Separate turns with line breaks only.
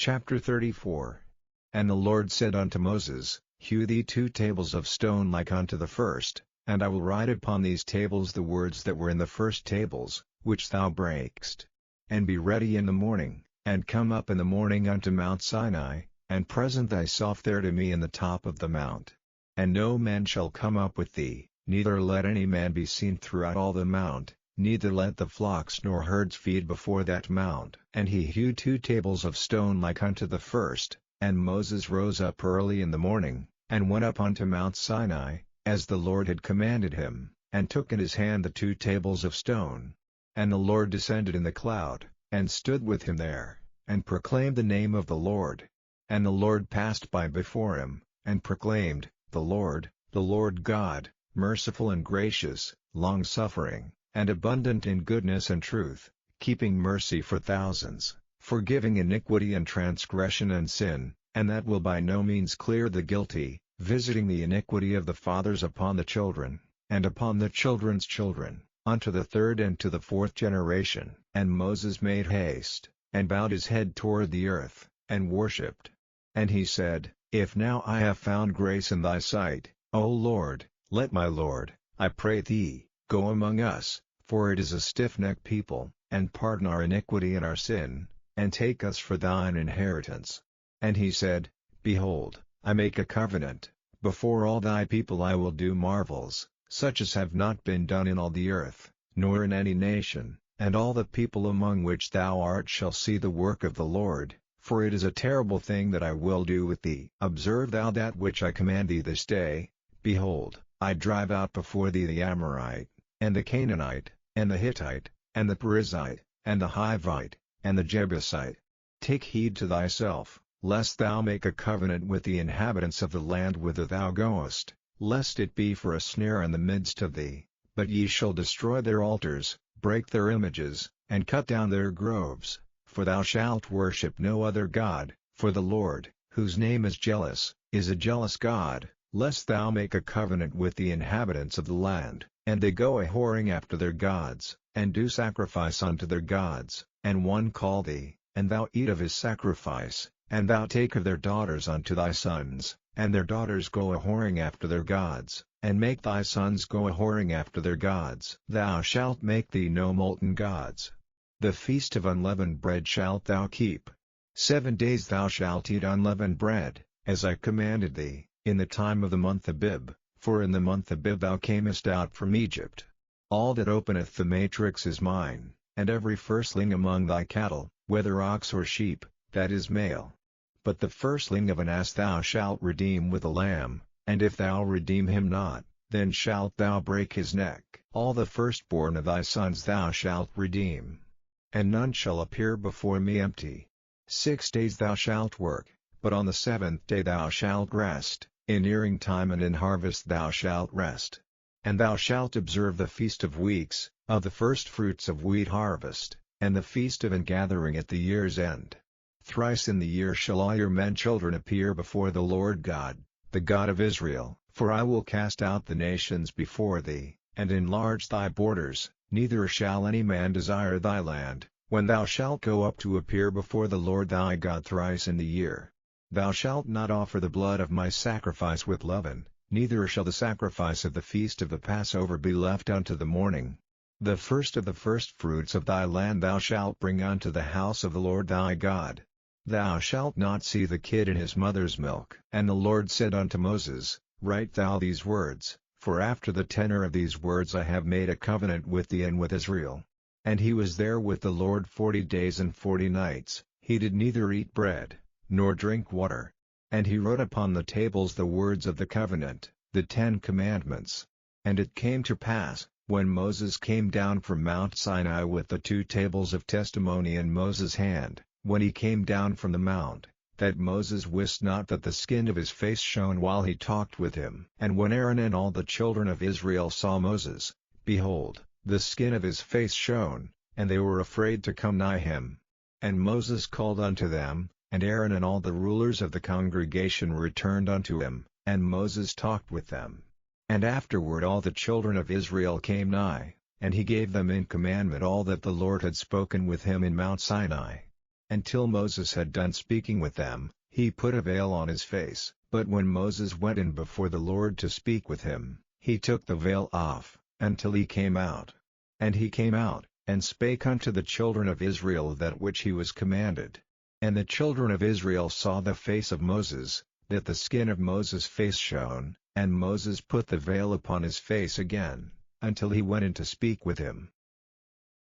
Chapter 34. And the Lord said unto Moses, Hew thee 2 tables of stone like unto the first, and I will write upon these tables the words that were in the first tables, which thou brakest. And be ready in the morning, and come up in the morning unto Mount Sinai, and present thyself there to me in the top of the mount. And no man shall come up with thee, neither let any man be seen throughout all the mount, neither let the flocks nor herds feed before that mount. And he hewed 2 tables of stone like unto the first, and Moses rose up early in the morning, and went up unto Mount Sinai, as the Lord had commanded him, and took in his hand the 2 tables of stone. And the Lord descended in the cloud, and stood with him there, and proclaimed the name of the Lord. And the Lord passed by before him, and proclaimed, The Lord God, merciful and gracious, long-suffering, and abundant in goodness and truth, keeping mercy for thousands, forgiving iniquity and transgression and sin, and that will by no means clear the guilty, visiting the iniquity of the fathers upon the children, and upon the children's children, unto the 3rd and to the 4th generation. And Moses made haste, and bowed his head toward the earth, and worshipped. And he said, If now I have found grace in thy sight, O Lord, let my Lord, I pray thee, go among us, for it is a stiff-necked people, and pardon our iniquity and our sin, and take us for thine inheritance. And he said, Behold, I make a covenant, before all thy people I will do marvels, such as have not been done in all the earth, nor in any nation, and all the people among which thou art shall see the work of the Lord, for it is a terrible thing that I will do with thee. Observe thou that which I command thee this day. Behold, I drive out before thee the Amorite, and the Canaanite, and the Hittite, and the Perizzite, and the Hivite, and the Jebusite. Take heed to thyself, lest thou make a covenant with the inhabitants of the land whither thou goest, lest it be for a snare in the midst of thee. But ye shall destroy their altars, break their images, and cut down their groves, for thou shalt worship no other God, for the Lord, whose name is jealous, is a jealous God, lest thou make a covenant with the inhabitants of the land, and they go a-whoring after their gods, and do sacrifice unto their gods, and one call thee, and thou eat of his sacrifice, and thou take of their daughters unto thy sons, and their daughters go a-whoring after their gods, and make thy sons go a-whoring after their gods. Thou shalt make thee no molten gods. The feast of unleavened bread shalt thou keep. 7 days thou shalt eat unleavened bread, as I commanded thee, in the time of the month Abib, for in the month Abib thou camest out from Egypt. All that openeth the matrix is mine, and every firstling among thy cattle, whether ox or sheep, that is male. But the firstling of an ass thou shalt redeem with a lamb, and if thou redeem him not, then shalt thou break his neck. All the firstborn of thy sons thou shalt redeem. And none shall appear before me empty. 6 days thou shalt work, but on the 7th day thou shalt rest, in earing time and in harvest thou shalt rest. And thou shalt observe the feast of weeks, of the firstfruits of wheat harvest, and the feast of ingathering at the year's end. Thrice in the year shall all your men children appear before the Lord God, the God of Israel. For I will cast out the nations before thee, and enlarge thy borders, neither shall any man desire thy land, when thou shalt go up to appear before the Lord thy God thrice in the year. Thou shalt not offer the blood of my sacrifice with leaven, neither shall the sacrifice of the feast of the Passover be left unto the morning. The first of the firstfruits of thy land thou shalt bring unto the house of the Lord thy God. Thou shalt not see the kid in his mother's milk. And the Lord said unto Moses, Write thou these words, for after the tenor of these words I have made a covenant with thee and with Israel. And he was there with the Lord 40 days and 40 nights, he did neither eat bread, nor drink water. And he wrote upon the tables the words of the covenant, the 10 commandments. And it came to pass, when Moses came down from Mount Sinai with the 2 tables of testimony in Moses' hand, when he came down from the mount, that Moses wist not that the skin of his face shone while he talked with him. And when Aaron and all the children of Israel saw Moses, behold, the skin of his face shone, and they were afraid to come nigh him. And Moses called unto them, and Aaron and all the rulers of the congregation returned unto him, and Moses talked with them. And afterward all the children of Israel came nigh, and he gave them in commandment all that the Lord had spoken with him in Mount Sinai. Until Moses had done speaking with them, he put a veil on his face. But when Moses went in before the Lord to speak with him, he took the veil off, until he came out. And he came out, and spake unto the children of Israel that which he was commanded. And the children of Israel saw the face of Moses, that the skin of Moses' face shone, and Moses put the veil upon his face again, until he went in to speak with him.